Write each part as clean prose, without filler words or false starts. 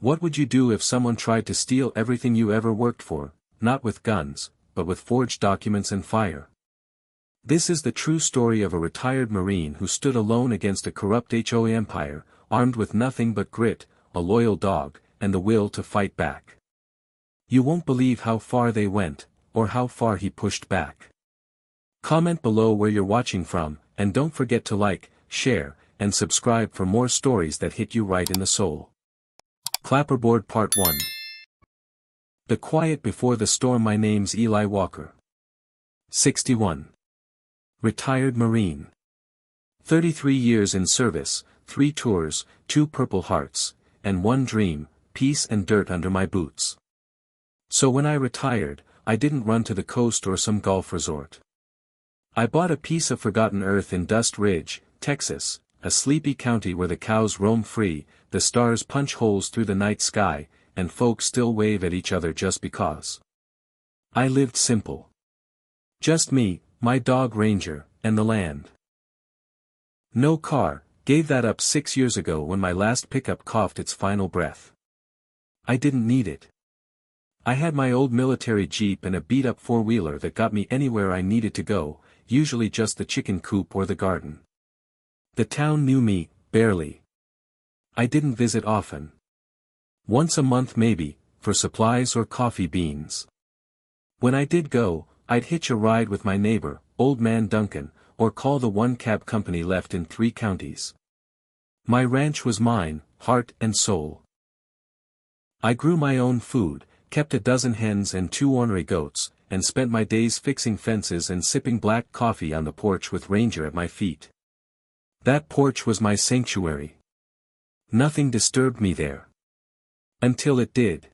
What would you do if someone tried to steal everything you ever worked for, not with guns, but with forged documents and fire? This is the true story of a retired Marine who stood alone against a corrupt HOA empire, armed with nothing but grit, a loyal dog, and the will to fight back. You won't believe how far they went, or how far he pushed back. Comment below where you're watching from, and don't forget to like, share, and subscribe for more stories that hit you right in the soul. Clapperboard Part 1. The Quiet Before the Storm. My name's Eli Walker. 61. Retired Marine. 33 years in service, 3 tours, 2 Purple Hearts, and 1 dream, peace and dirt under my boots. So when I retired, I didn't run to the coast or some golf resort. I bought a piece of forgotten earth in Dust Ridge, Texas, a sleepy county where the cows roam free, the stars punch holes through the night sky, and folks still wave at each other just because. I lived simple. Just me, my dog Ranger, and the land. No car, gave that up 6 years ago when my last pickup coughed its final breath. I didn't need it. I had my old military Jeep and a beat-up four-wheeler that got me anywhere I needed to go, usually just the chicken coop or the garden. The town knew me, barely. I didn't visit often. Once a month maybe, for supplies or coffee beans. When I did go, I'd hitch a ride with my neighbor, Old Man Duncan, or call the one cab company left in 3 counties. My ranch was mine, heart and soul. I grew my own food, kept a dozen hens and 2 ornery goats, and spent my days fixing fences and sipping black coffee on the porch with Ranger at my feet. That porch was my sanctuary. Nothing disturbed me there. Until it did.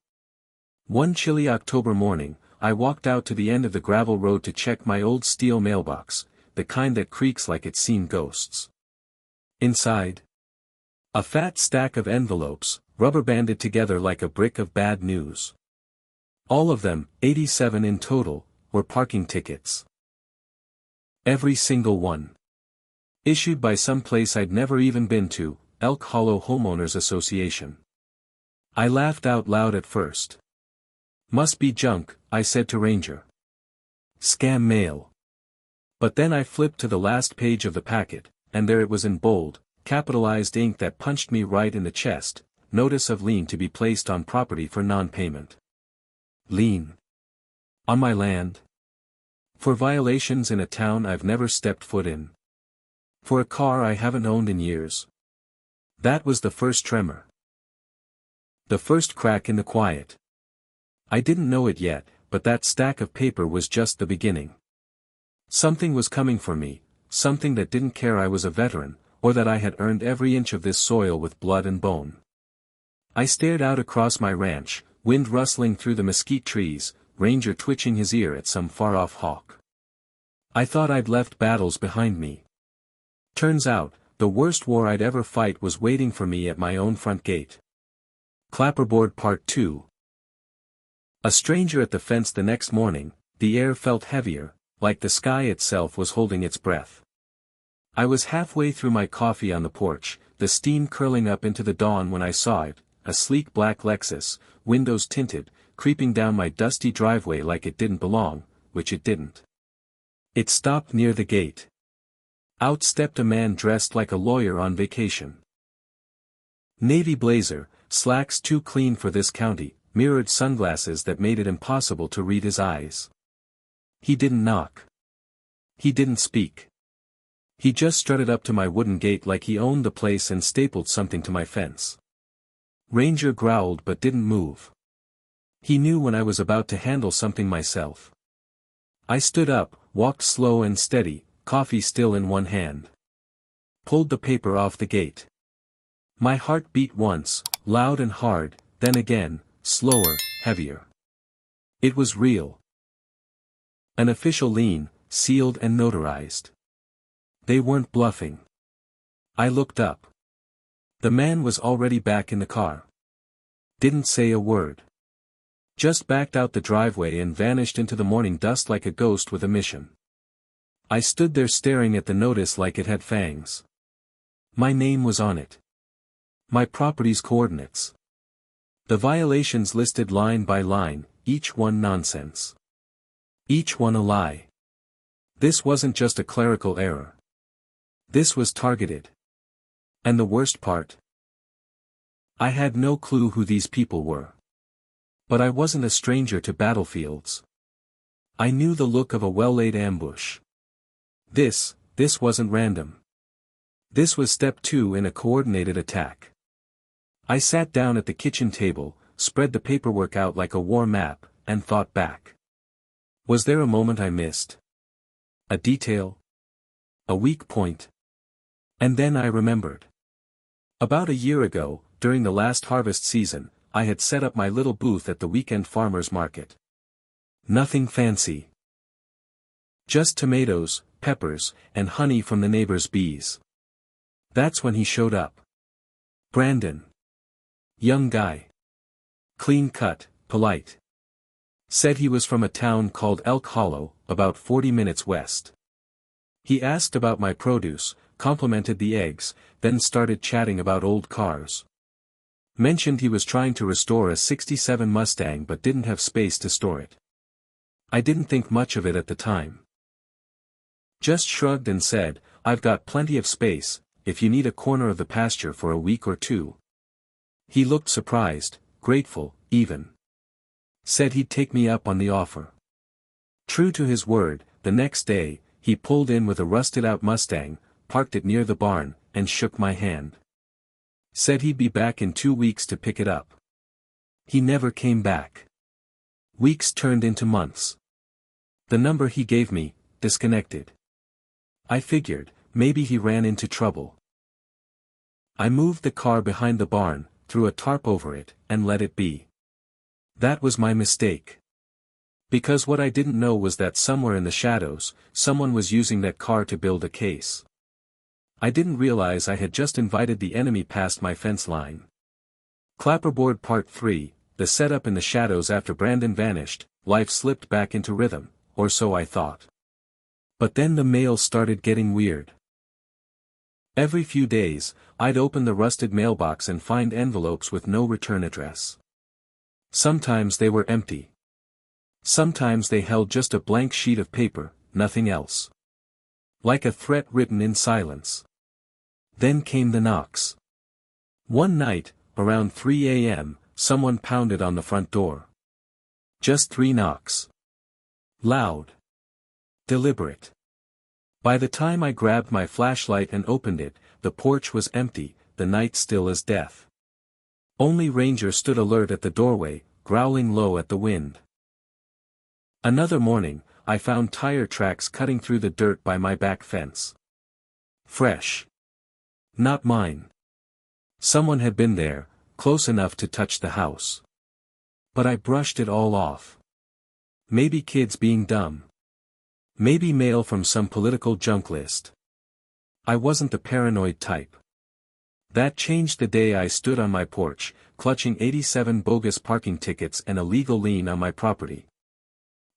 One chilly October morning, I walked out to the end of the gravel road to check my old steel mailbox, the kind that creaks like it's seen ghosts. Inside, a fat stack of envelopes, rubber-banded together like a brick of bad news. All of them, 87 in total, were parking tickets. Every single one. Issued by some place I'd never even been to, Elk Hollow Homeowners Association. I laughed out loud at first. Must be junk, I said to Ranger. Scam mail. But then I flipped to the last page of the packet, and there it was in bold, capitalized ink that punched me right in the chest, notice of lien to be placed on property for non-payment. Lien. On my land. For violations in a town I've never stepped foot in. For a car I haven't owned in years. That was the first tremor. The first crack in the quiet. I didn't know it yet, but that stack of paper was just the beginning. Something was coming for me, something that didn't care I was a veteran, or that I had earned every inch of this soil with blood and bone. I stared out across my ranch, wind rustling through the mesquite trees, Ranger twitching his ear at some far-off hawk. I thought I'd left battles behind me. Turns out, the worst war I'd ever fight was waiting for me at my own front gate. Clapperboard Part 2. A stranger at the fence the next morning, the air felt heavier, like the sky itself was holding its breath. I was halfway through my coffee on the porch, the steam curling up into the dawn when I saw it, a sleek black Lexus, windows tinted, creeping down my dusty driveway like it didn't belong, which it didn't. It stopped near the gate. Out stepped a man dressed like a lawyer on vacation. Navy blazer, slacks too clean for this county, mirrored sunglasses that made it impossible to read his eyes. He didn't knock. He didn't speak. He just strutted up to my wooden gate like he owned the place and stapled something to my fence. Ranger growled but didn't move. He knew when I was about to handle something myself. I stood up, walked slow and steady, coffee still in one hand. Pulled the paper off the gate. My heart beat once, loud and hard, then again, slower, heavier. It was real. An official lien, sealed and notarized. They weren't bluffing. I looked up. The man was already back in the car. Didn't say a word. Just backed out the driveway and vanished into the morning dust like a ghost with a mission. I stood there staring at the notice like it had fangs. My name was on it. My property's coordinates. The violations listed line by line, each one nonsense. Each one a lie. This wasn't just a clerical error. This was targeted. And the worst part? I had no clue who these people were. But I wasn't a stranger to battlefields. I knew the look of a well-laid ambush. This wasn't random. This was step 2 in a coordinated attack. I sat down at the kitchen table, spread the paperwork out like a war map, and thought back. Was there a moment I missed? A detail? A weak point? And then I remembered. About a year ago, during the last harvest season, I had set up my little booth at the weekend farmers market. Nothing fancy. Just tomatoes, peppers, and honey from the neighbor's bees. That's when he showed up. Brandon. Young guy. Clean cut, polite. Said he was from a town called Elk Hollow, about 40 minutes west. He asked about my produce, complimented the eggs, then started chatting about old cars. Mentioned he was trying to restore a '67 Mustang but didn't have space to store it. I didn't think much of it at the time. Just shrugged and said, "I've got plenty of space, if you need a corner of the pasture for a week or two." He looked surprised, grateful, even. Said he'd take me up on the offer. True to his word, the next day, he pulled in with a rusted-out Mustang, parked it near the barn, and shook my hand. Said he'd be back in 2 weeks to pick it up. He never came back. Weeks turned into months. The number he gave me, disconnected. I figured, maybe he ran into trouble. I moved the car behind the barn, threw a tarp over it, and let it be. That was my mistake. Because what I didn't know was that somewhere in the shadows, someone was using that car to build a case. I didn't realize I had just invited the enemy past my fence line. Clapperboard Part 3, the setup in the shadows after Brandon vanished, life slipped back into rhythm, or so I thought. But then the mail started getting weird. Every few days, I'd open the rusted mailbox and find envelopes with no return address. Sometimes they were empty. Sometimes they held just a blank sheet of paper, nothing else. Like a threat written in silence. Then came the knocks. One night, around 3 a.m., someone pounded on the front door. Just 3 knocks. Loud. Deliberate. By the time I grabbed my flashlight and opened it, the porch was empty, the night still as death. Only Ranger stood alert at the doorway, growling low at the wind. Another morning, I found tire tracks cutting through the dirt by my back fence. Fresh. Not mine. Someone had been there, close enough to touch the house. But I brushed it all off. Maybe kids being dumb. Maybe mail from some political junk list. I wasn't the paranoid type. That changed the day I stood on my porch, clutching 87 bogus parking tickets and a legal lien on my property.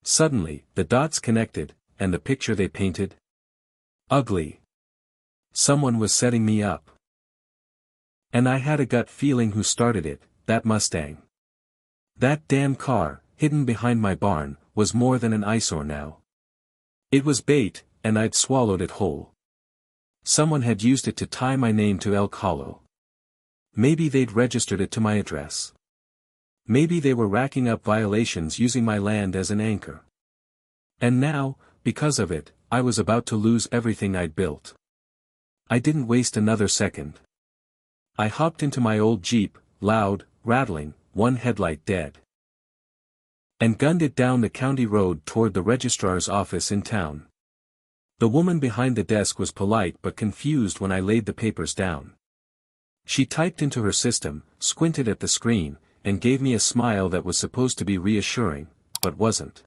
Suddenly, the dots connected, and the picture they painted? Ugly. Someone was setting me up. And I had a gut feeling who started it, that Mustang. That damn car, hidden behind my barn, was more than an eyesore now. It was bait, and I'd swallowed it whole. Someone had used it to tie my name to Elk Hollow. Maybe they'd registered it to my address. Maybe they were racking up violations using my land as an anchor. And now, because of it, I was about to lose everything I'd built. I didn't waste another second. I hopped into my old Jeep, loud, rattling, one headlight dead. And gunned it down the county road toward the registrar's office in town. The woman behind the desk was polite but confused when I laid the papers down. She typed into her system, squinted at the screen, and gave me a smile that was supposed to be reassuring, but wasn't.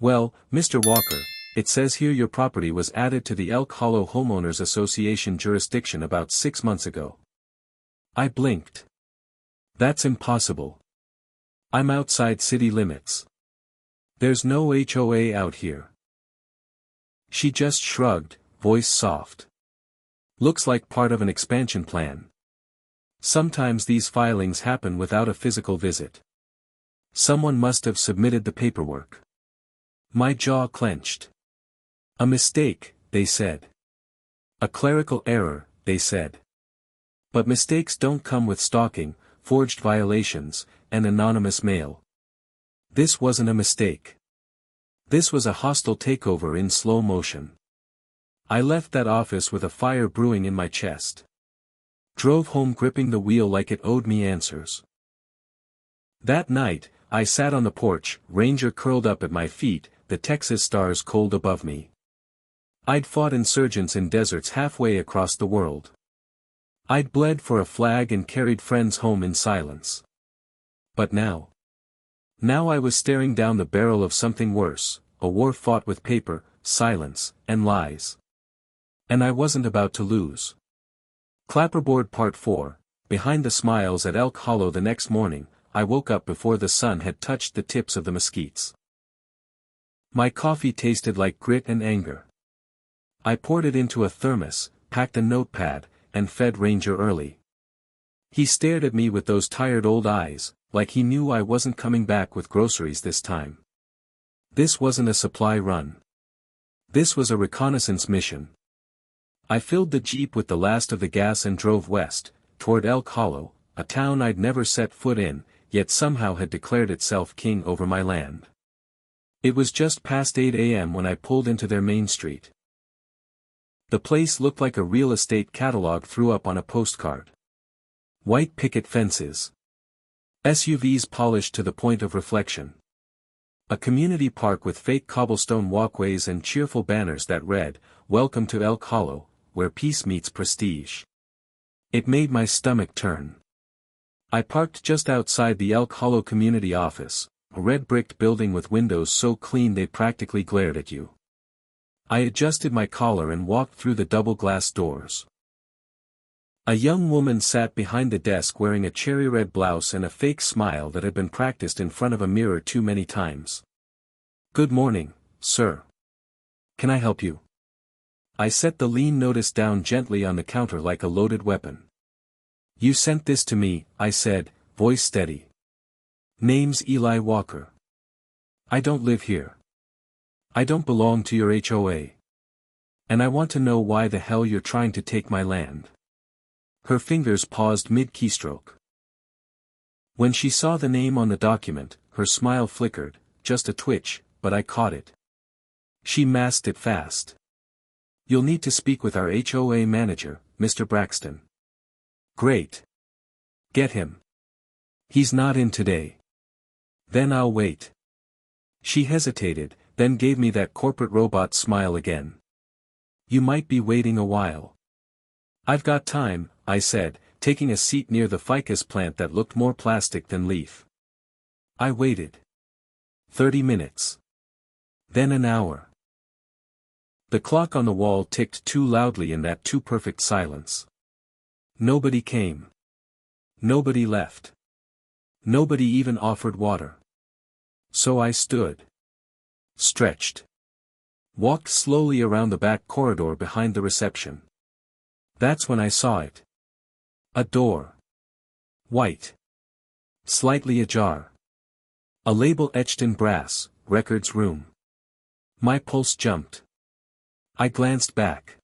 "Well, Mr. Walker, it says here your property was added to the Elk Hollow Homeowners Association jurisdiction about 6 months ago." I blinked. "That's impossible. I'm outside city limits. There's no HOA out here." She just shrugged, voice soft. "Looks like part of an expansion plan." Sometimes these filings happen without a physical visit. Someone must have submitted the paperwork. My jaw clenched. A mistake, they said. A clerical error, they said. But mistakes don't come with stalking, forged violations, and anonymous mail. This wasn't a mistake. This was a hostile takeover in slow motion. I left that office with a fire brewing in my chest. Drove home gripping the wheel like it owed me answers. That night, I sat on the porch, Ranger curled up at my feet, the Texas stars cold above me. I'd fought insurgents in deserts halfway across the world. I'd bled for a flag and carried friends home in silence. But now? Now I was staring down the barrel of something worse, a war fought with paper, silence, and lies. And I wasn't about to lose. Clapperboard Part 4. Behind the smiles at Elk Hollow. The next morning, I woke up before the sun had touched the tips of the mesquites. My coffee tasted like grit and anger. I poured it into a thermos, packed a notepad, and fed Ranger early. He stared at me with those tired old eyes, like he knew I wasn't coming back with groceries this time. This wasn't a supply run. This was a reconnaissance mission. I filled the Jeep with the last of the gas and drove west, toward Elk Hollow, a town I'd never set foot in, yet somehow had declared itself king over my land. It was just past 8 a.m. when I pulled into their main street. The place looked like a real estate catalog threw up on a postcard. White picket fences. SUVs polished to the point of reflection. A community park with fake cobblestone walkways and cheerful banners that read, "Welcome to Elk Hollow, where peace meets prestige." It made my stomach turn. I parked just outside the Elk Hollow community office, a red-bricked building with windows so clean they practically glared at you. I adjusted my collar and walked through the double-glass doors. A young woman sat behind the desk wearing a cherry-red blouse and a fake smile that had been practiced in front of a mirror too many times. "Good morning, sir. Can I help you?" I set the LIEN notice down gently on the counter like a loaded weapon. "You sent this to me," I said, voice steady. "Name's Eli Walker. I don't live here. I don't belong to your HOA. And I want to know why the hell you're trying to take my land." Her fingers paused mid-keystroke. When she saw the name on the document, her smile flickered, just a twitch, but I caught it. She masked it fast. "You'll need to speak with our HOA manager, Mr. Braxton." "Great. Get him. He's not in today." "Then I'll wait." She hesitated, then gave me that corporate robot smile again. "You might be waiting a while." "I've got time," I said, taking a seat near the ficus plant that looked more plastic than leaf. I waited. 30 minutes. Then an hour. The clock on the wall ticked too loudly in that too perfect silence. Nobody came. Nobody left. Nobody even offered water. So I stood. Stretched. Walked slowly around the back corridor behind the reception. That's when I saw it. A door. White. Slightly ajar. A label etched in brass, "Records Room." My pulse jumped. I glanced back.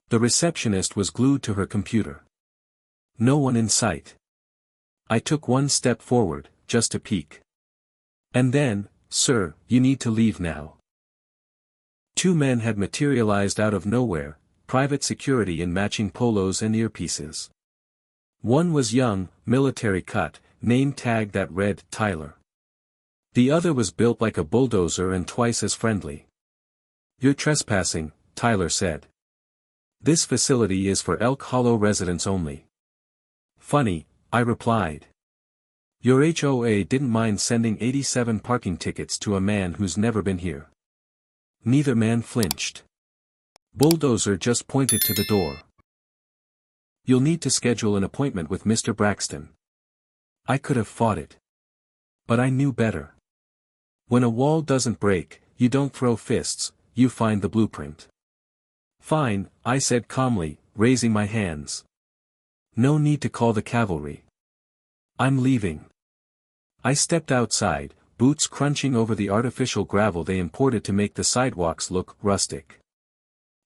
The receptionist was glued to her computer. No one in sight. I took one step forward, just a peek. And then, "Sir, you need to leave now." Two men had materialized out of nowhere, private security in matching polos and earpieces. One was young, military cut, name tag that read, Tyler. The other was built like a bulldozer and twice as friendly. "You're trespassing," Tyler said. "This facility is for Elk Hollow residents only." "Funny," I replied. "Your HOA didn't mind sending 87 parking tickets to a man who's never been here." Neither man flinched. Bulldozer just pointed to the door. "You'll need to schedule an appointment with Mr. Braxton." I could have fought it. But I knew better. When a wall doesn't break, you don't throw fists, you find the blueprint. "Fine," I said calmly, raising my hands. No need to call the cavalry. I'm leaving. I stepped outside, boots crunching over the artificial gravel they imported to make the sidewalks look rustic.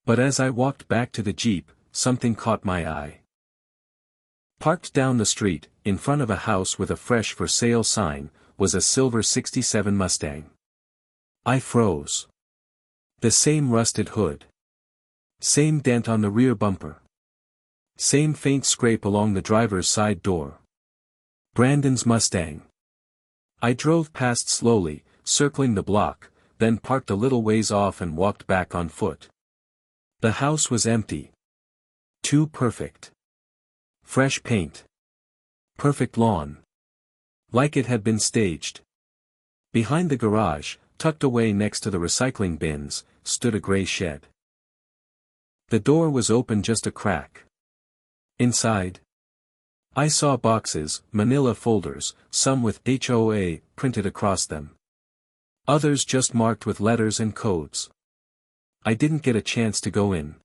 But as I walked back to the Jeep, something caught my eye. Parked down the street, in front of a house with a fresh for sale sign, was a silver '67 Mustang. I froze. The same rusted hood. Same dent on the rear bumper. Same faint scrape along the driver's side door. Brandon's Mustang. I drove past slowly, circling the block, then parked a little ways off and walked back on foot. The house was empty. Too perfect. Fresh paint. Perfect lawn. Like it had been staged. Behind the garage, tucked away next to the recycling bins, stood a gray shed. The door was open just a crack. Inside, I saw boxes, manila folders, some with HOA printed across them. Others just marked with letters and codes. I didn't get a chance to go in.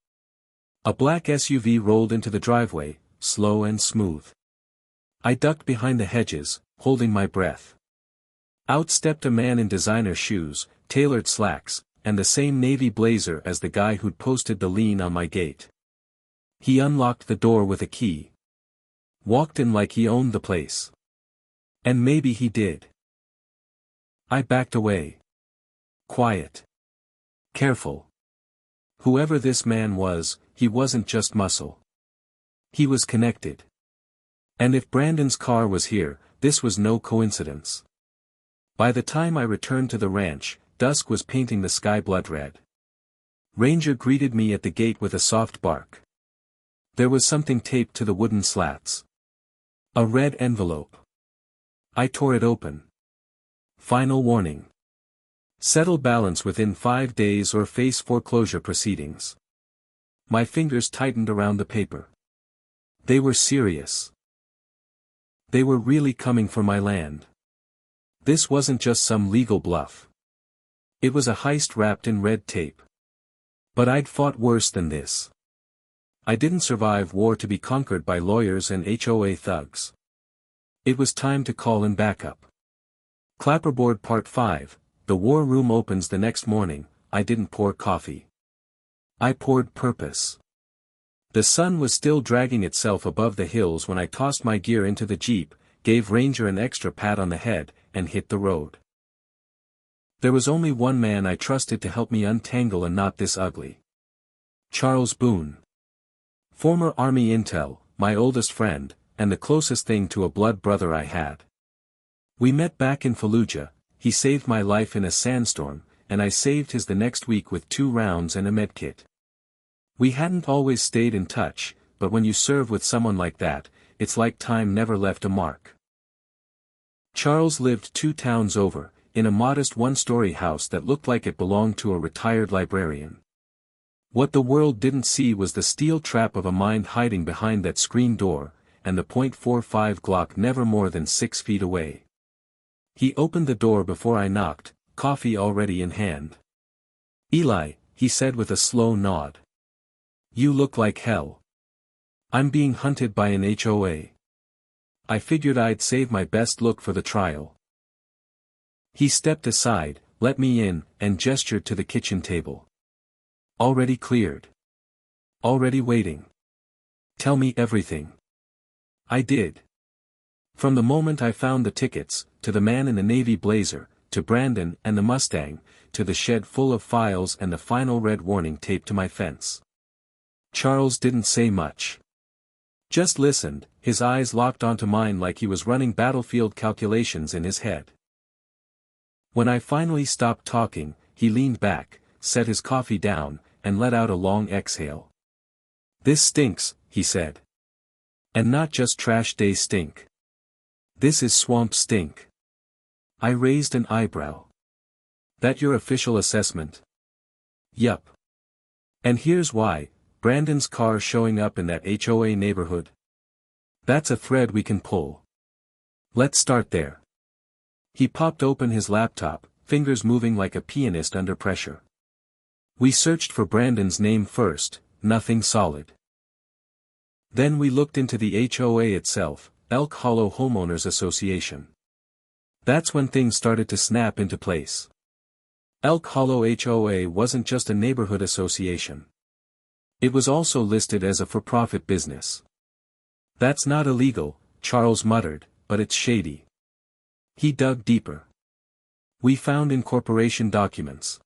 A black SUV rolled into the driveway, slow and smooth. I ducked behind the hedges, holding my breath. Out stepped a man in designer shoes, tailored slacks, and the same navy blazer as the guy who'd posted the LIEN on my gate. He unlocked the door with a key. Walked in like he owned the place. And maybe he did. I backed away. Quiet. Careful. Whoever this man was, he wasn't just muscle. He was connected. And if Brandon's car was here, this was no coincidence. By the time I returned to the ranch, dusk was painting the sky blood red. Ranger greeted me at the gate with a soft bark. There was something taped to the wooden slats. A red envelope. I tore it open. Final warning. Settle balance within 5 days or face foreclosure proceedings. My fingers tightened around the paper. They were serious. They were really coming for my land. This wasn't just some legal bluff. It was a heist wrapped in red tape. But I'd fought worse than this. I didn't survive war to be conquered by lawyers and HOA thugs. It was time to call in backup. Clapperboard Part 5, the war room opens the next morning. I didn't pour coffee. I poured purpose. The sun was still dragging itself above the hills when I tossed my gear into the Jeep, gave Ranger an extra pat on the head, and hit the road. There was only one man I trusted to help me untangle a knot this ugly. Charles Boone. Former Army intel, my oldest friend, and the closest thing to a blood brother I had. We met back in Fallujah. He saved my life in a sandstorm, and I saved his the next week with 2 rounds and a medkit. We hadn't always stayed in touch, but when you serve with someone like that, it's like time never left a mark. Charles lived 2 towns over, in a modest 1-story house that looked like it belonged to a retired librarian. What the world didn't see was the steel trap of a mind hiding behind that screen door, and the .45 Glock never more than 6 feet away. He opened the door before I knocked, coffee already in hand. "Eli," he said with a slow nod. "You look like hell. I'm being hunted by an HOA. I figured I'd save my best look for the trial." He stepped aside, let me in, and gestured to the kitchen table. "Already cleared. Already waiting. Tell me everything." I did. From the moment I found the tickets, to the man in the navy blazer, to Brandon and the Mustang, to the shed full of files and the final red warning taped to my fence. Charles didn't say much. Just listened, his eyes locked onto mine like he was running battlefield calculations in his head. When I finally stopped talking, he leaned back, set his coffee down, and let out a long exhale. "This stinks," he said. "And not just trash day stink. This is swamp stink." I raised an eyebrow. "That your official assessment?" "Yup. And here's why, Brandon's car showing up in that HOA neighborhood. That's a thread we can pull. Let's start there." He popped open his laptop, fingers moving like a pianist under pressure. "We searched for Brandon's name first, nothing solid. Then we looked into the HOA itself, Elk Hollow Homeowners Association. That's when things started to snap into place. Elk Hollow HOA wasn't just a neighborhood association. It was also listed as a for-profit business. That's not illegal, Charles muttered, but it's shady. He dug deeper. We found incorporation documents.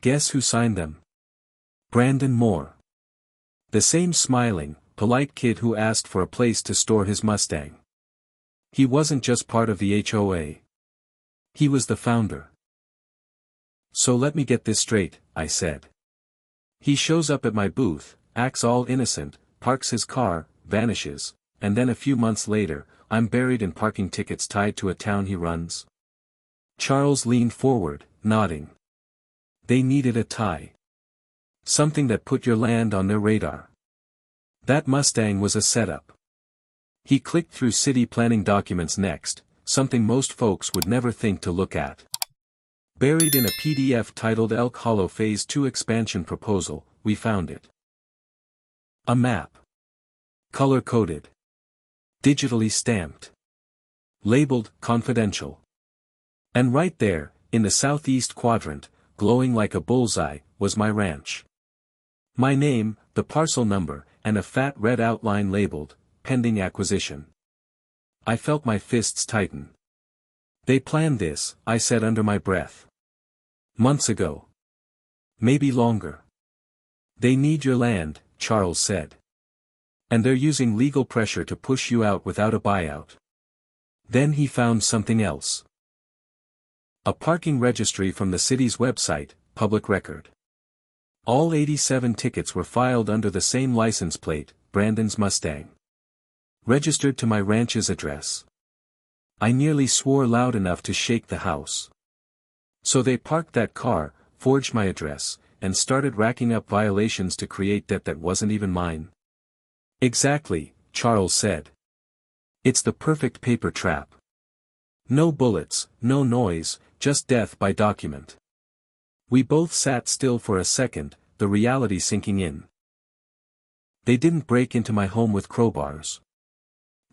Guess who signed them? Brandon Moore. The same smiling, polite kid who asked for a place to store his Mustang. He wasn't just part of the HOA. He was the founder. So let me get this straight, I said. He shows up at my booth, acts all innocent, parks his car, vanishes, and then a few months later, I'm buried in parking tickets tied to a town he runs. Charles leaned forward, nodding. They needed a tie. Something that put your land on their radar. That Mustang was a setup. He clicked through city planning documents next, something most folks would never think to look at. Buried in a PDF titled Elk Hollow Phase 2 Expansion Proposal, we found it. A map. Color-coded. Digitally stamped. Labeled, confidential. And right there, in the southeast quadrant, glowing like a bullseye, was my ranch. My name, the parcel number, and a fat red outline labeled, pending acquisition. I felt my fists tighten. They planned this, I said under my breath. Months ago. Maybe longer. They need your land, Charles said. And they're using legal pressure to push you out without a buyout. Then he found something else. A parking registry from the city's website, public record. All 87 tickets were filed under the same license plate, Brandon's Mustang. Registered to my ranch's address. I nearly swore loud enough to shake the house. So they parked that car, forged my address, and started racking up violations to create debt that wasn't even mine. Exactly, Charles said. It's the perfect paper trap. No bullets, no noise, just death by document. We both sat still for a second, the reality sinking in. They didn't break into my home with crowbars.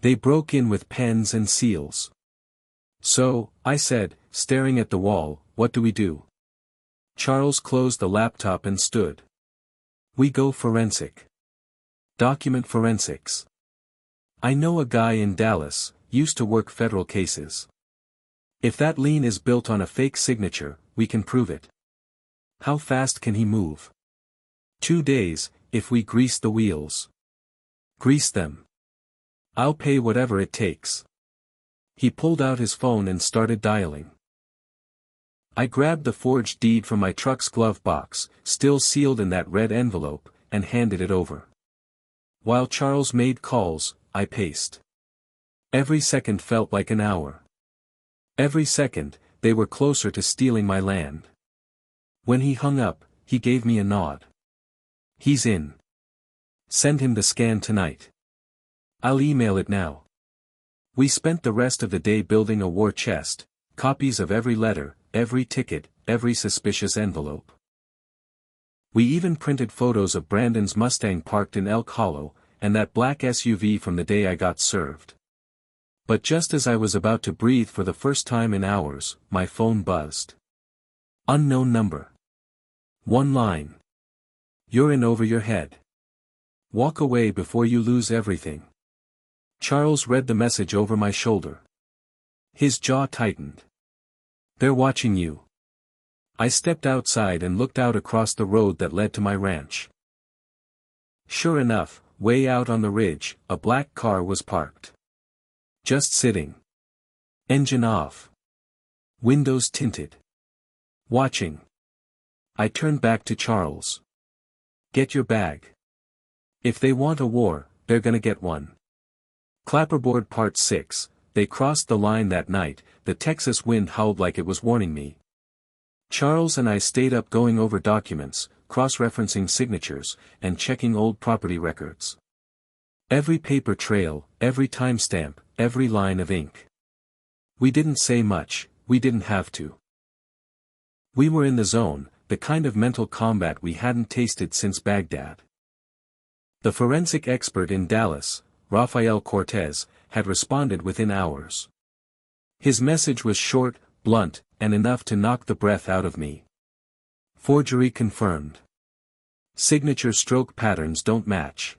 They broke in with pens and seals. So, I said, staring at the wall, what do we do? Charles closed the laptop and stood. We go forensic. Document forensics. I know a guy in Dallas, used to work federal cases. If that lien is built on a fake signature, we can prove it. How fast can he move? 2 days, if we grease the wheels. Grease them. I'll pay whatever it takes. He pulled out his phone and started dialing. I grabbed the forged deed from my truck's glove box, still sealed in that red envelope, and handed it over. While Charles made calls, I paced. Every second felt like an hour. Every second, they were closer to stealing my land. When he hung up, he gave me a nod. He's in. Send him the scan tonight. I'll email it now. We spent the rest of the day building a war chest, copies of every letter, every ticket, every suspicious envelope. We even printed photos of Brandon's Mustang parked in Elk Hollow, and that black SUV from the day I got served. But just as I was about to breathe for the first time in hours, my phone buzzed. Unknown number. One line. You're in over your head. Walk away before you lose everything. Charles read the message over my shoulder. His jaw tightened. They're watching you. I stepped outside and looked out across the road that led to my ranch. Sure enough, way out on the ridge, a black car was parked. Just sitting. Engine off. Windows tinted. Watching. I turned back to Charles. Get your bag. If they want a war, they're gonna get one. Clapperboard Part 6, they crossed the line that night, the Texas wind howled like it was warning me. Charles and I stayed up going over documents, cross-referencing signatures, and checking old property records. Every paper trail, every timestamp, every line of ink. We didn't say much, we didn't have to. We were in the zone, the kind of mental combat we hadn't tasted since Baghdad. The forensic expert in Dallas, Rafael Cortez, had responded within hours. His message was short, blunt, and enough to knock the breath out of me. Forgery confirmed. Signature stroke patterns don't match.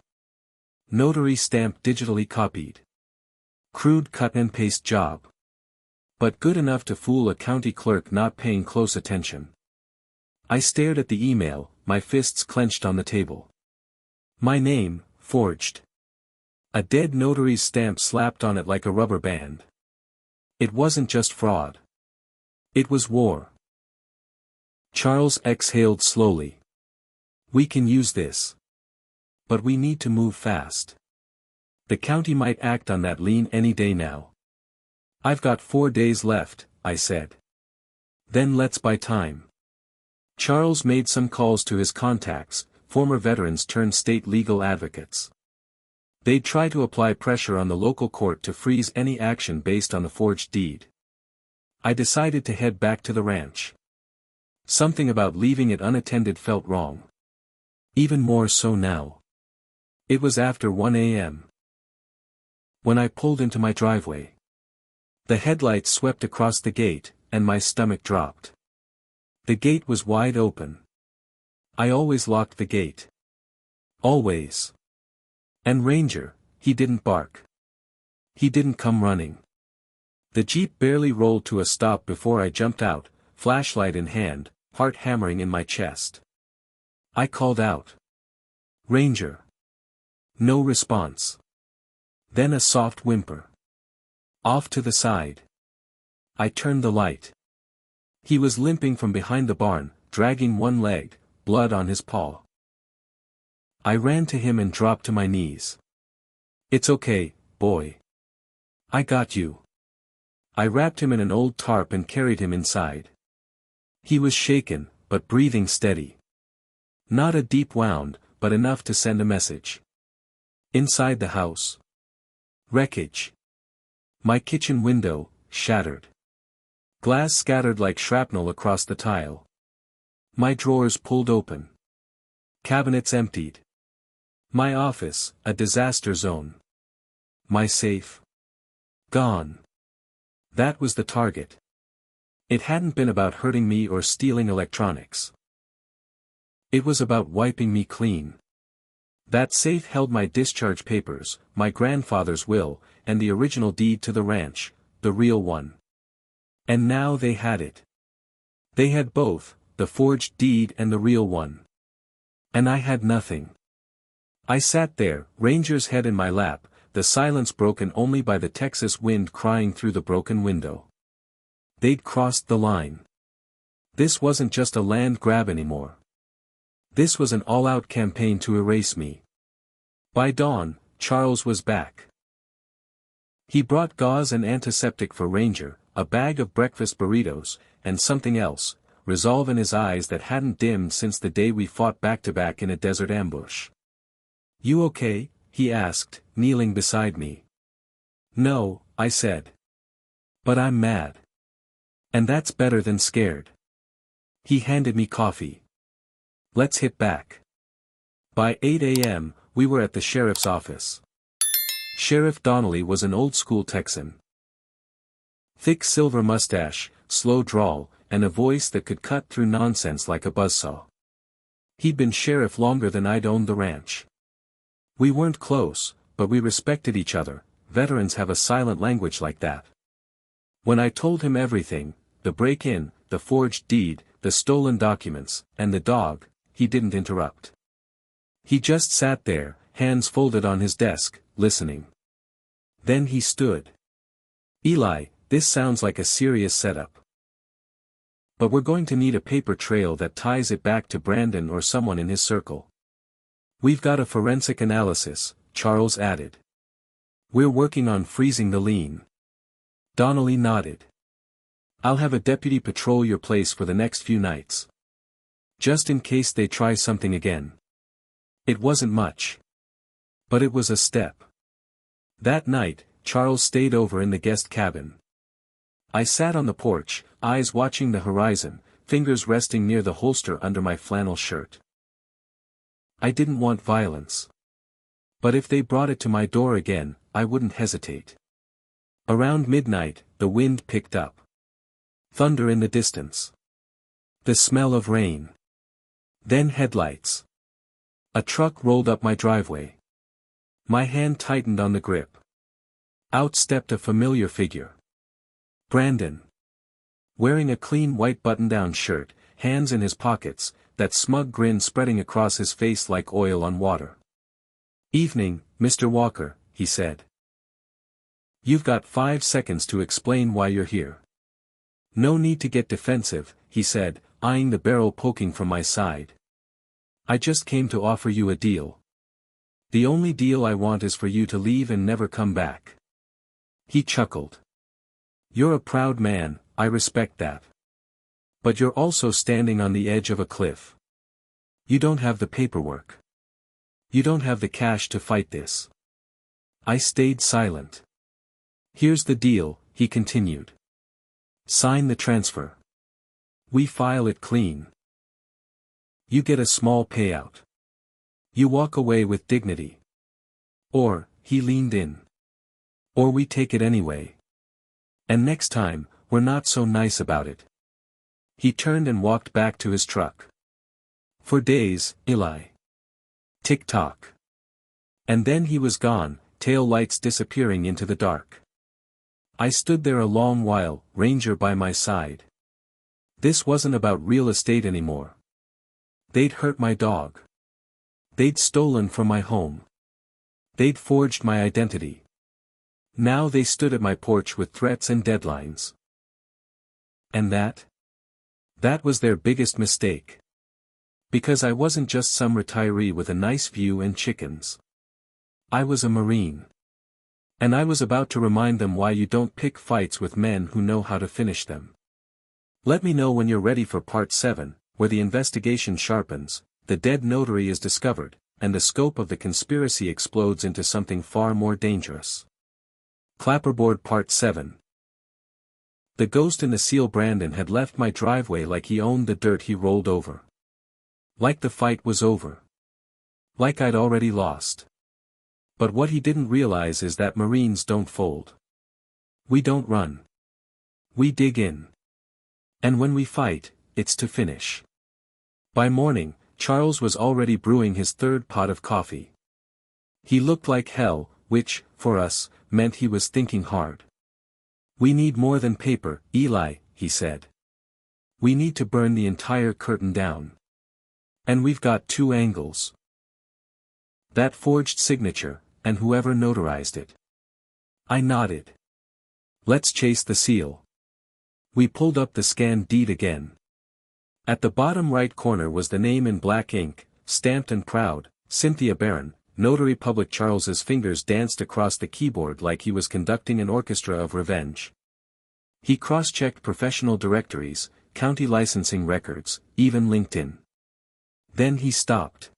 Notary stamp digitally copied. Crude cut and paste job. But good enough to fool a county clerk not paying close attention. I stared at the email, my fists clenched on the table. My name, forged. A dead notary's stamp slapped on it like a rubber band. It wasn't just fraud. It was war. Charles exhaled slowly. We can use this. But we need to move fast. The county might act on that lien any day now. I've got 4 days left, I said. Then let's buy time. Charles made some calls to his contacts, former veterans turned state legal advocates. They'd try to apply pressure on the local court to freeze any action based on the forged deed. I decided to head back to the ranch. Something about leaving it unattended felt wrong. Even more so now. It was after 1 a.m. when I pulled into my driveway. The headlights swept across the gate, and my stomach dropped. The gate was wide open. I always locked the gate. Always. And Ranger, he didn't bark. He didn't come running. The Jeep barely rolled to a stop before I jumped out, flashlight in hand, heart hammering in my chest. I called out. Ranger. No response. Then a soft whimper. Off to the side. I turned the light. He was limping from behind the barn, dragging one leg, blood on his paw. I ran to him and dropped to my knees. It's okay, boy. I got you. I wrapped him in an old tarp and carried him inside. He was shaken, but breathing steady. Not a deep wound, but enough to send a message. Inside the house. Wreckage. My kitchen window, shattered. Glass scattered like shrapnel across the tile. My drawers pulled open. Cabinets emptied. My office, a disaster zone. My safe. Gone. That was the target. It hadn't been about hurting me or stealing electronics. It was about wiping me clean. That safe held my discharge papers, my grandfather's will, and the original deed to the ranch, the real one. And now they had it. They had both, the forged deed and the real one. And I had nothing. I sat there, Ranger's head in my lap, the silence broken only by the Texas wind crying through the broken window. They'd crossed the line. This wasn't just a land grab anymore. This was an all-out campaign to erase me. By dawn, Charles was back. He brought gauze and antiseptic for Ranger, a bag of breakfast burritos, and something else, resolve in his eyes that hadn't dimmed since the day we fought back-to-back in a desert ambush. You okay? He asked, kneeling beside me. No, I said. But I'm mad. And that's better than scared. He handed me coffee. Let's hit back. By 8 a.m., we were at the sheriff's office. Sheriff Donnelly was an old-school Texan. Thick silver mustache, slow drawl, and a voice that could cut through nonsense like a buzzsaw. He'd been sheriff longer than I'd owned the ranch. We weren't close, but we respected each other. Veterans have a silent language like that. When I told him everything, the break-in, the forged deed, the stolen documents, and the dog, he didn't interrupt. He just sat there, hands folded on his desk, listening. Then he stood. Eli, this sounds like a serious setup. But we're going to need a paper trail that ties it back to Brandon or someone in his circle. We've got a forensic analysis, Charles added. We're working on freezing the lien. Donnelly nodded. I'll have a deputy patrol your place for the next few nights. Just in case they try something again. It wasn't much. But it was a step. That night, Charles stayed over in the guest cabin. I sat on the porch, eyes watching the horizon, fingers resting near the holster under my flannel shirt. I didn't want violence. But if they brought it to my door again, I wouldn't hesitate. Around midnight, the wind picked up. Thunder in the distance. The smell of rain. Then headlights. A truck rolled up my driveway. My hand tightened on the grip. Out stepped a familiar figure. Brandon. Wearing a clean white button-down shirt, hands in his pockets, that smug grin spreading across his face like oil on water. "Evening, Mr. Walker," he said. "You've got 5 seconds to explain why you're here." "No need to get defensive," he said, eyeing the barrel poking from my side. "I just came to offer you a deal. The only deal I want is for you to leave and never come back." He chuckled. "You're a proud man, I respect that. But you're also standing on the edge of a cliff. You don't have the paperwork. You don't have the cash to fight this." I stayed silent. "Here's the deal," he continued. "Sign the transfer. We file it clean. You get a small payout. You walk away with dignity. Or," he leaned in. "Or we take it anyway. And next time, we're not so nice about it." He turned and walked back to his truck. "For days, Eli. Tick-tock." And then he was gone, tail lights disappearing into the dark. I stood there a long while, Ranger by my side. This wasn't about real estate anymore. They'd hurt my dog. They'd stolen from my home. They'd forged my identity. Now they stood at my porch with threats and deadlines. And that? That was their biggest mistake. Because I wasn't just some retiree with a nice view and chickens. I was a Marine. And I was about to remind them why you don't pick fights with men who know how to finish them. Let me know when you're ready for part 7, where the investigation sharpens, the dead notary is discovered, and the scope of the conspiracy explodes into something far more dangerous. Clapperboard Part 7. The ghost in the seal Brandon had left my driveway like he owned the dirt he rolled over. Like the fight was over. Like I'd already lost. But what he didn't realize is that Marines don't fold. We don't run. We dig in. And when we fight, it's to finish. By morning, Charles was already brewing his 3rd pot of coffee. He looked like hell, which, for us, meant he was thinking hard. "We need more than paper, Eli," he said. "We need to burn the entire curtain down. And we've got 2 angles. That forged signature, and whoever notarized it." I nodded. "Let's chase the seal." We pulled up the scanned deed again. At the bottom right corner was the name in black ink, stamped and proud, Cynthia Barron, Notary Public. Charles's fingers danced across the keyboard like he was conducting an orchestra of revenge. He cross-checked professional directories, county licensing records, even LinkedIn. Then he stopped.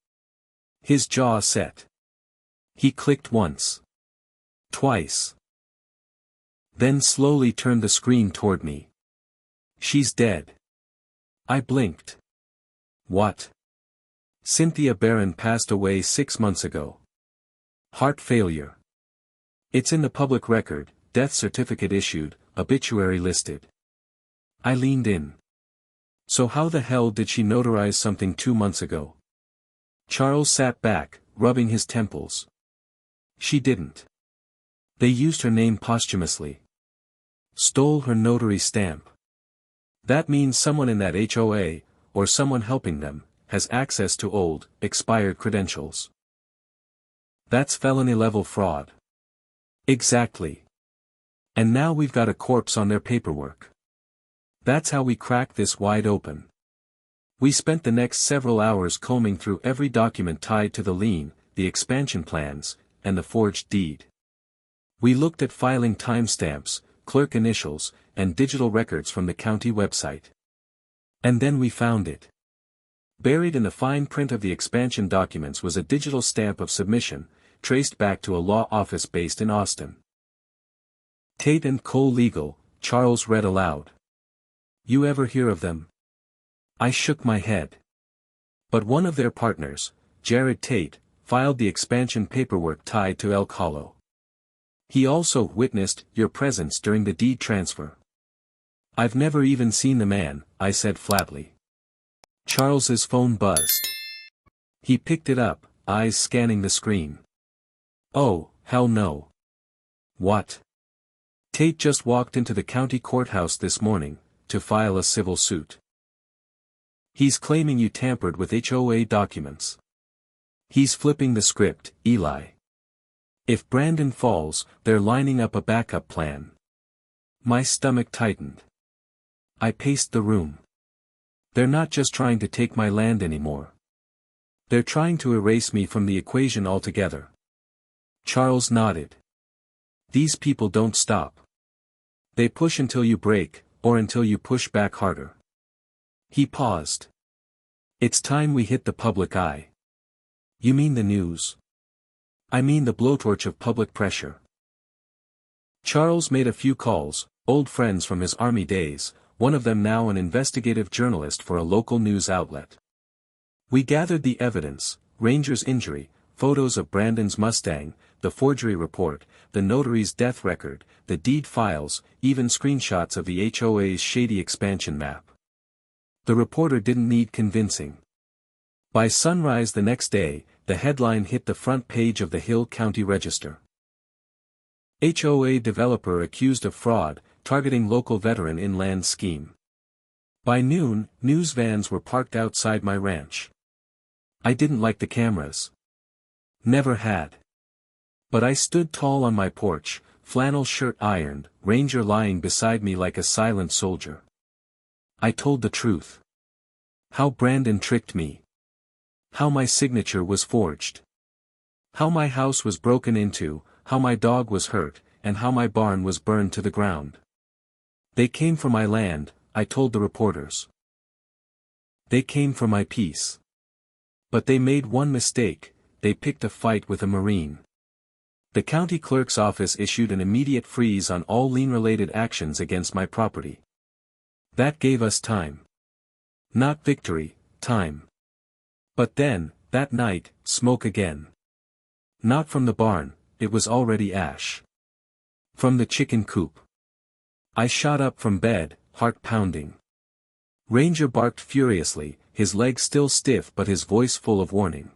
His jaw set. He clicked once. Twice. Then slowly turned the screen toward me. "She's dead." I blinked. "What?" "Cynthia Barron passed away 6 months ago. Heart failure. It's in the public record, death certificate issued, obituary listed." I leaned in. "So how the hell did she notarize something 2 months ago?" Charles sat back, rubbing his temples. "She didn't. They used her name posthumously. Stole her notary stamp. That means someone in that HOA, or someone helping them, has access to old, expired credentials. That's felony-level fraud." "Exactly. And now we've got a corpse on their paperwork. That's how we crack this wide open." We spent the next several hours combing through every document tied to the lien, the expansion plans, and the forged deed. We looked at filing timestamps, clerk initials, and digital records from the county website. And then we found it. Buried in the fine print of the expansion documents was a digital stamp of submission, traced back to a law office based in Austin. "Tate and Cole Legal," Charles read aloud. "You ever hear of them?" I shook my head. "But one of their partners, Jared Tate, filed the expansion paperwork tied to Elk Hollow. He also witnessed your presence during the deed transfer. I've never even seen the man, I said flatly. Charles's phone buzzed. He picked it up, eyes scanning the screen. Oh, hell no. What? Tate just walked into the county courthouse this morning, to file a civil suit. He's claiming you tampered with HOA documents. He's flipping the script, Eli. If Brandon falls, they're lining up a backup plan. My stomach tightened. I paced the room. They're not just trying to take my land anymore. They're trying to erase me from the equation altogether. Charles nodded. These people don't stop. They push until you break, or until you push back harder. He paused. It's time we hit the public eye. You mean the news? I mean the blowtorch of public pressure. Charles made a few calls, old friends from his army days, one of them now an investigative journalist for a local news outlet. We gathered the evidence, Ranger's injury, photos of Brandon's Mustang, the forgery report, the notary's death record, the deed files, even screenshots of the HOA's shady expansion map. The reporter didn't need convincing. By sunrise the next day, the headline hit the front page of the Hill County Register. HOA developer accused of fraud, targeting local veteran in land scheme. By noon, news vans were parked outside my ranch. I didn't like the cameras. Never had. But I stood tall on my porch, flannel shirt ironed, Ranger lying beside me like a silent soldier. I told the truth. How Brandon tricked me. How my signature was forged. How my house was broken into, how my dog was hurt, and how my barn was burned to the ground. They came for my land, I told the reporters. They came for my peace. But they made one mistake, they picked a fight with a Marine. The county clerk's office issued an immediate freeze on all lien-related actions against my property. That gave us time. Not victory, time. But then, that night, smoke again. Not from the barn, it was already ash. From the chicken coop. I shot up from bed, heart pounding. Ranger barked furiously, his legs still stiff but his voice full of warning.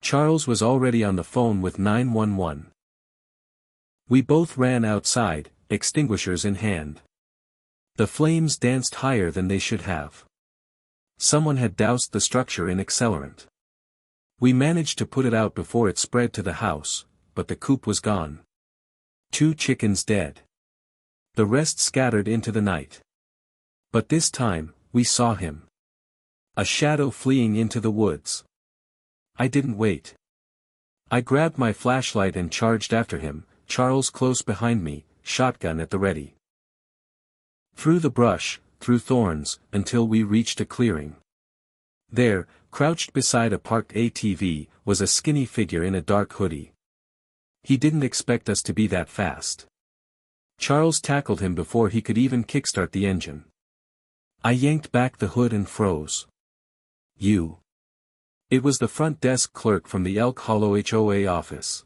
Charles was already on the phone with 911. We both ran outside, extinguishers in hand. The flames danced higher than they should have. Someone had doused the structure in accelerant. We managed to put it out before it spread to the house, but the coop was gone. 2 chickens dead. The rest scattered into the night. But this time, we saw him. A shadow fleeing into the woods. I didn't wait. I grabbed my flashlight and charged after him, Charles close behind me, shotgun at the ready. Through the brush, through thorns, until we reached a clearing. There, crouched beside a parked ATV, was a skinny figure in a dark hoodie. He didn't expect us to be that fast. Charles tackled him before he could even kickstart the engine. I yanked back the hood and froze. You. It was the front desk clerk from the Elk Hollow HOA office.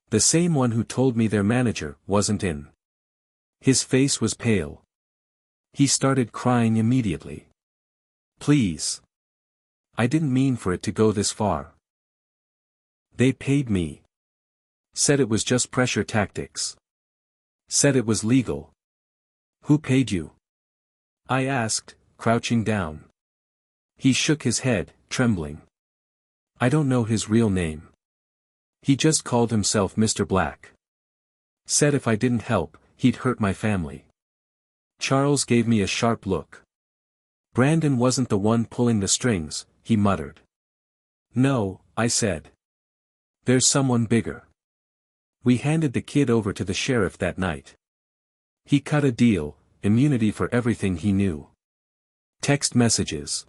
The same one who told me their manager wasn't in. His face was pale. He started crying immediately. Please. I didn't mean for it to go this far. They paid me. Said it was just pressure tactics. Said it was legal. Who paid you? I asked, crouching down. He shook his head, trembling. I don't know his real name. He just called himself Mr. Black. Said if I didn't help, he'd hurt my family. Charles gave me a sharp look. Brandon wasn't the one pulling the strings, he muttered. No, I said. There's someone bigger. We handed the kid over to the sheriff that night. He cut a deal, immunity for everything he knew. Text messages.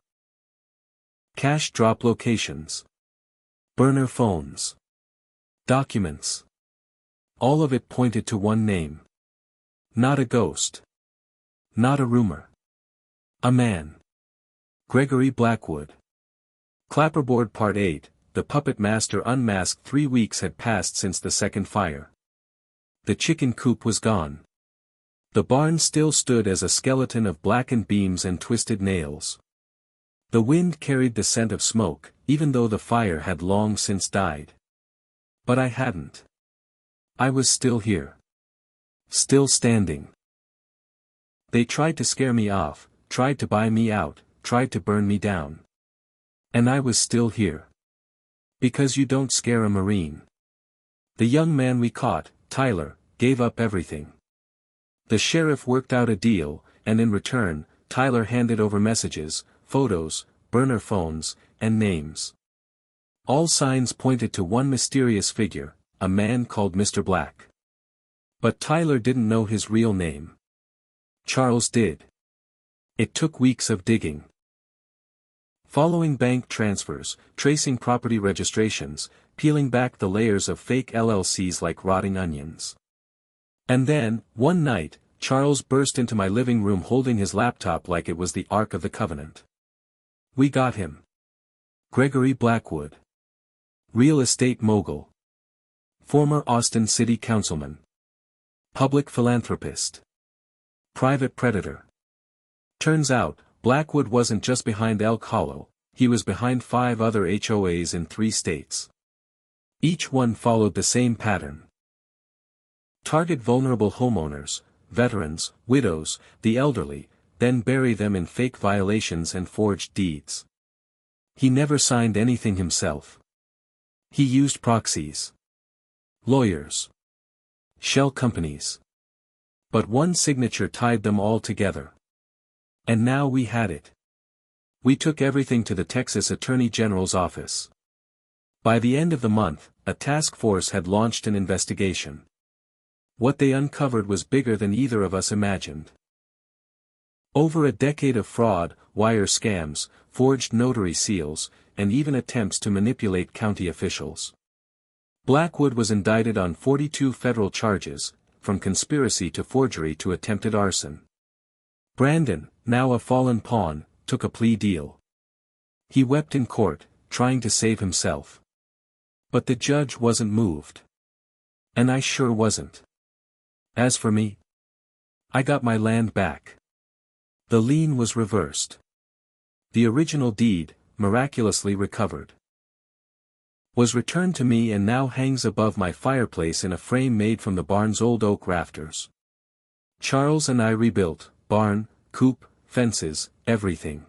Cash drop locations. Burner phones. Documents. All of it pointed to one name. Not a ghost. Not a rumor. A man. Gregory Blackwood. Clapperboard Part 8, the puppet master unmasked. 3 weeks had passed since the second fire. The chicken coop was gone. The barn still stood as a skeleton of blackened beams and twisted nails. The wind carried the scent of smoke, even though the fire had long since died. But I hadn't. I was still here. Still standing. They tried to scare me off, tried to buy me out, tried to burn me down. And I was still here. Because you don't scare a Marine. The young man we caught, Tyler, gave up everything. The sheriff worked out a deal, and in return, Tyler handed over messages, photos, burner phones, and names. All signs pointed to one mysterious figure, a man called Mr. Black. But Tyler didn't know his real name. Charles did. It took weeks of digging. Following bank transfers, tracing property registrations, peeling back the layers of fake LLCs like rotting onions. And then, one night, Charles burst into my living room holding his laptop like it was the Ark of the Covenant. We got him. Gregory Blackwood. Real estate mogul. Former Austin City Councilman. Public philanthropist. Private predator. Turns out, Blackwood wasn't just behind Elk Hollow, he was behind 5 other HOAs in 3 states. Each one followed the same pattern. Target vulnerable homeowners, veterans, widows, the elderly, then bury them in fake violations and forged deeds. He never signed anything himself. He used proxies. Lawyers. Shell companies. But one signature tied them all together. And now we had it. We took everything to the Texas Attorney General's office. By the end of the month, a task force had launched an investigation. What they uncovered was bigger than either of us imagined. Over a decade of fraud, wire scams, forged notary seals, and even attempts to manipulate county officials. Blackwood was indicted on 42 federal charges, from conspiracy to forgery to attempted arson. Brandon, now a fallen pawn, took a plea deal. He wept in court, trying to save himself. But the judge wasn't moved. And I sure wasn't. As for me, I got my land back. The lien was reversed. The original deed, miraculously recovered, was returned to me and now hangs above my fireplace in a frame made from the barn's old oak rafters. Charles and I rebuilt, barn, coop, fences, everything.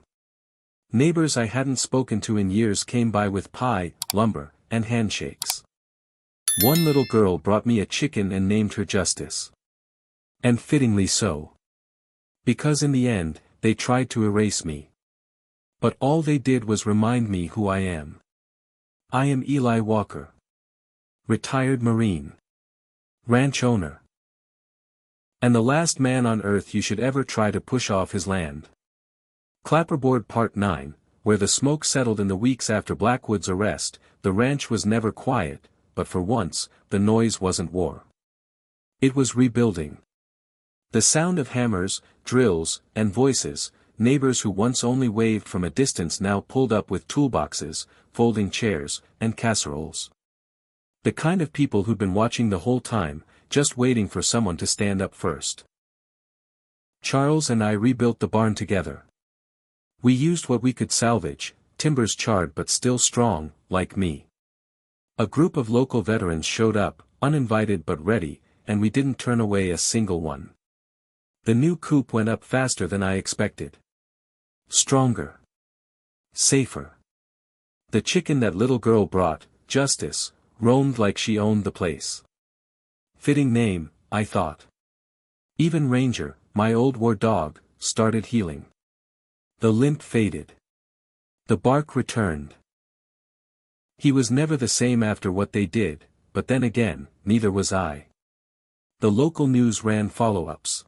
Neighbors I hadn't spoken to in years came by with pie, lumber, and handshakes. One little girl brought me a chicken and named her Justice. And fittingly so. Because in the end, they tried to erase me. But all they did was remind me who I am. I am Eli Walker. Retired Marine. Ranch owner. And the last man on earth you should ever try to push off his land. Clapperboard Part 9, where the smoke settled in the weeks after Blackwood's arrest, the ranch was never quiet, but for once, the noise wasn't war. It was rebuilding. The sound of hammers, drills, and voices, neighbors who once only waved from a distance now pulled up with toolboxes, folding chairs, and casseroles. The kind of people who'd been watching the whole time, just waiting for someone to stand up first. Charles and I rebuilt the barn together. We used what we could salvage, timbers charred but still strong, like me. A group of local veterans showed up, uninvited but ready, and we didn't turn away a single one. The new coop went up faster than I expected. Stronger. Safer. The chicken that little girl brought, Justice, roamed like she owned the place. Fitting name, I thought. Even Ranger, my old war dog, started healing. The limp faded. The bark returned. He was never the same after what they did, but then again, neither was I. The local news ran follow-ups.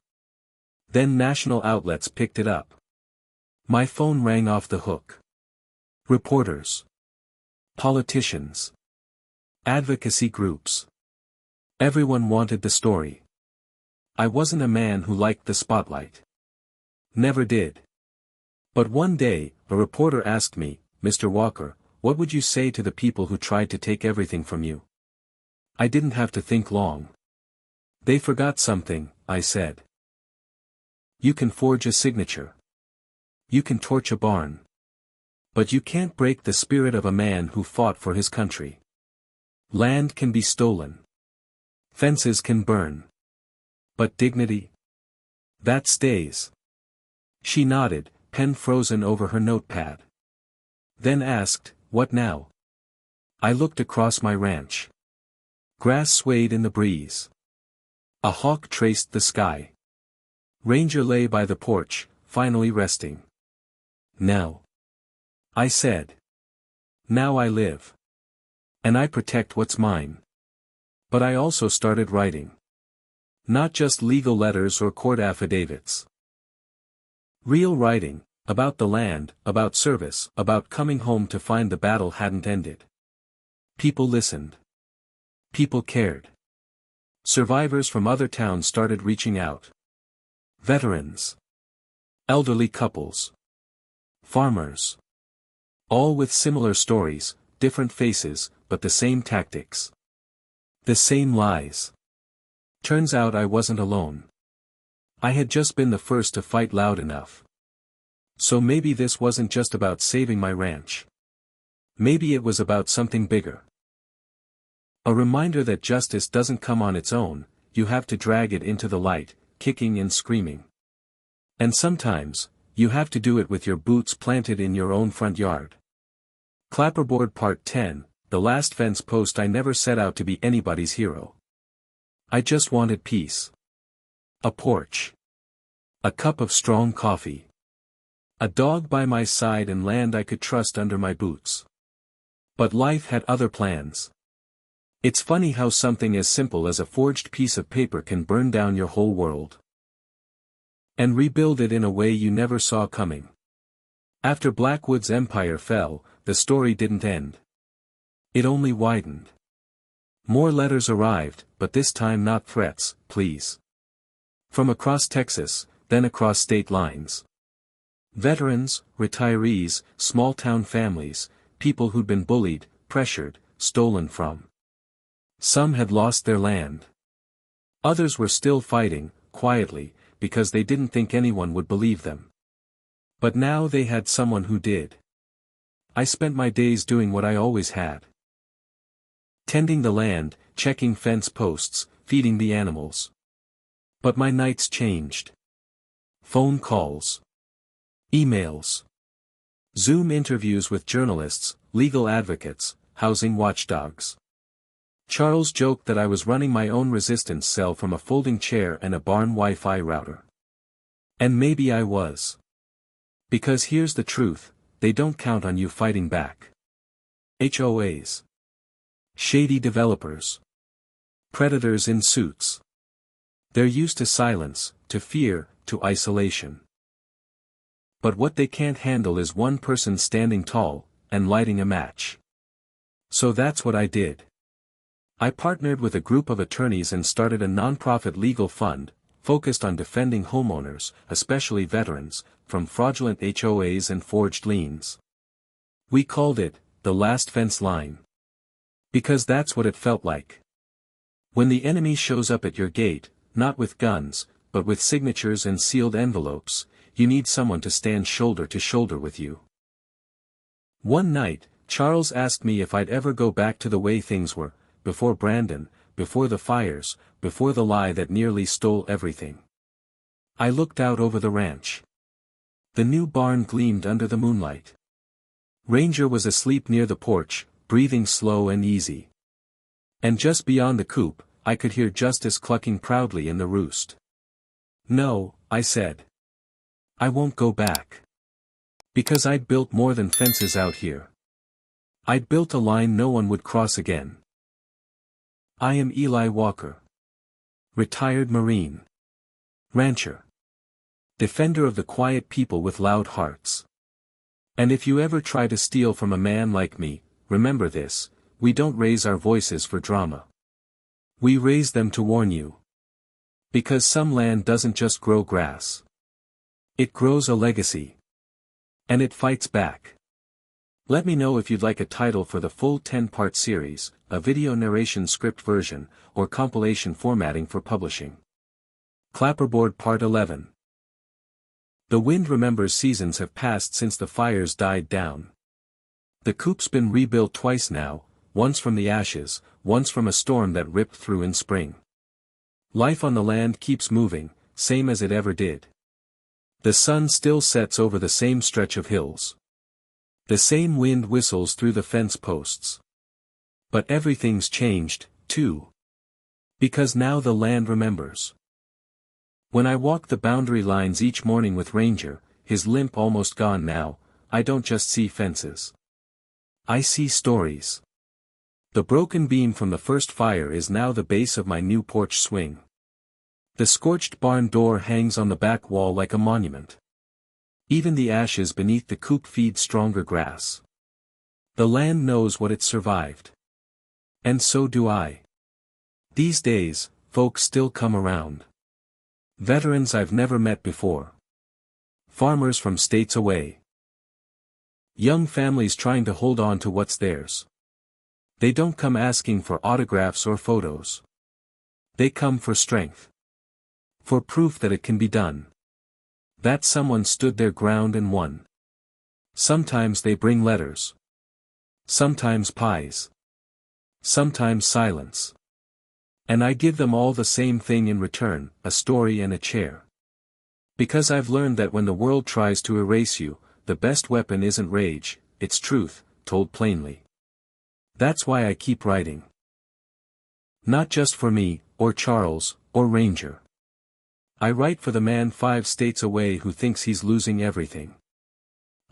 Then national outlets picked it up. My phone rang off the hook. Reporters. Politicians. Advocacy groups. Everyone wanted the story. I wasn't a man who liked the spotlight. Never did. But one day, a reporter asked me, "Mr. Walker, what would you say to the people who tried to take everything from you? I didn't have to think long. They forgot something, I said. You can forge a signature. You can torch a barn. But you can't break the spirit of a man who fought for his country. Land can be stolen. Fences can burn. But dignity? That stays. She nodded, pen frozen over her notepad. Then asked, what now? I looked across my ranch. Grass swayed in the breeze. A hawk traced the sky. Ranger lay by the porch, finally resting. Now. I said. Now I live. And I protect what's mine. But I also started writing. Not just legal letters or court affidavits. Real writing, about the land, about service, about coming home to find the battle hadn't ended. People listened. People cared. Survivors from other towns started reaching out. Veterans. Elderly couples. Farmers. All with similar stories, different faces, but the same tactics. The same lies. Turns out I wasn't alone. I had just been the first to fight loud enough. So maybe this wasn't just about saving my ranch. Maybe it was about something bigger. A reminder that justice doesn't come on its own, you have to drag it into the light, kicking and screaming. And sometimes, you have to do it with your boots planted in your own front yard. Clapperboard Part 10, the last fence post. I never set out to be anybody's hero. I just wanted peace. A porch. A cup of strong coffee. A dog by my side and land I could trust under my boots. But life had other plans. It's funny how something as simple as a forged piece of paper can burn down your whole world. And rebuild it in a way you never saw coming. After Blackwood's empire fell, the story didn't end. It only widened. More letters arrived, but this time not threats, please. From across Texas, then across state lines. Veterans, retirees, small-town families, people who'd been bullied, pressured, stolen from. Some had lost their land. Others were still fighting, quietly, because they didn't think anyone would believe them. But now they had someone who did. I spent my days doing what I always had. Tending the land, checking fence posts, feeding the animals. But my nights changed. Phone calls. Emails. Zoom interviews with journalists, legal advocates, housing watchdogs. Charles joked that I was running my own resistance cell from a folding chair and a barn Wi-Fi router. And maybe I was. Because here's the truth, they don't count on you fighting back. HOAs. Shady developers. Predators in suits. They're used to silence, to fear, to isolation. But what they can't handle is one person standing tall, and lighting a match. So that's what I did. I partnered with a group of attorneys and started a nonprofit legal fund, focused on defending homeowners, especially veterans, from fraudulent HOAs and forged liens. We called it, the Last Fence Line. Because that's what it felt like. When the enemy shows up at your gate, not with guns, but with signatures and sealed envelopes, you need someone to stand shoulder to shoulder with you. One night, Charles asked me if I'd ever go back to the way things were, before Brandon, before the fires, before the lie that nearly stole everything. I looked out over the ranch. The new barn gleamed under the moonlight. Ranger was asleep near the porch, breathing slow and easy. And just beyond the coop, I could hear Justice clucking proudly in the roost. No, I said. I won't go back. Because I'd built more than fences out here. I'd built a line no one would cross again. I am Eli Walker. Retired Marine. Rancher. Defender of the quiet people with loud hearts. And if you ever try to steal from a man like me, remember this, we don't raise our voices for drama. We raise them to warn you. Because some land doesn't just grow grass. It grows a legacy. And it fights back. Let me know if you'd like a title for the full 10-part series, a video narration script version, or compilation formatting for publishing. Clapperboard Part 11. The wind remembers seasons have passed since the fires died down. The coop's been rebuilt twice now, once from the ashes, once from a storm that ripped through in spring. Life on the land keeps moving, same as it ever did. The sun still sets over the same stretch of hills. The same wind whistles through the fence posts. But everything's changed, too. Because now the land remembers. When I walk the boundary lines each morning with Ranger, his limp almost gone now, I don't just see fences. I see stories. The broken beam from the first fire is now the base of my new porch swing. The scorched barn door hangs on the back wall like a monument. Even the ashes beneath the coop feed stronger grass. The land knows what it survived. And so do I. These days, folks still come around. Veterans I've never met before. Farmers from states away. Young families trying to hold on to what's theirs. They don't come asking for autographs or photos. They come for strength. For proof that it can be done. That someone stood their ground and won. Sometimes they bring letters. Sometimes pies. Sometimes silence. And I give them all the same thing in return, a story and a chair. Because I've learned that when the world tries to erase you, the best weapon isn't rage, it's truth, told plainly. That's why I keep writing. Not just for me, or Charles, or Ranger. I write for the man 5 states away who thinks he's losing everything.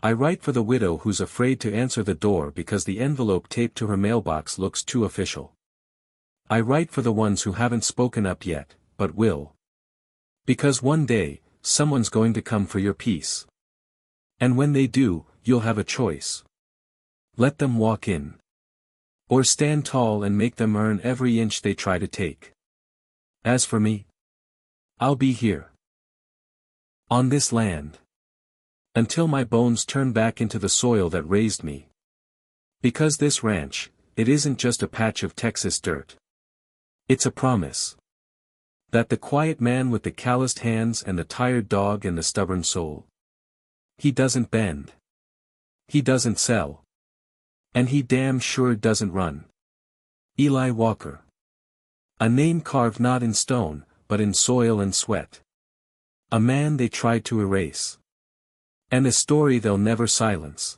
I write for the widow who's afraid to answer the door because the envelope taped to her mailbox looks too official. I write for the ones who haven't spoken up yet, but will. Because one day, someone's going to come for your peace. And when they do, you'll have a choice. Let them walk in. Or stand tall and make them earn every inch they try to take. As for me, I'll be here. On this land. Until my bones turn back into the soil that raised me. Because this ranch, it isn't just a patch of Texas dirt. It's a promise. That the quiet man with the calloused hands and the tired dog and the stubborn soul. He doesn't bend. He doesn't sell. And he damn sure doesn't run. Eli Walker. A name carved not in stone, but in soil and sweat. A man they tried to erase. And a story they'll never silence.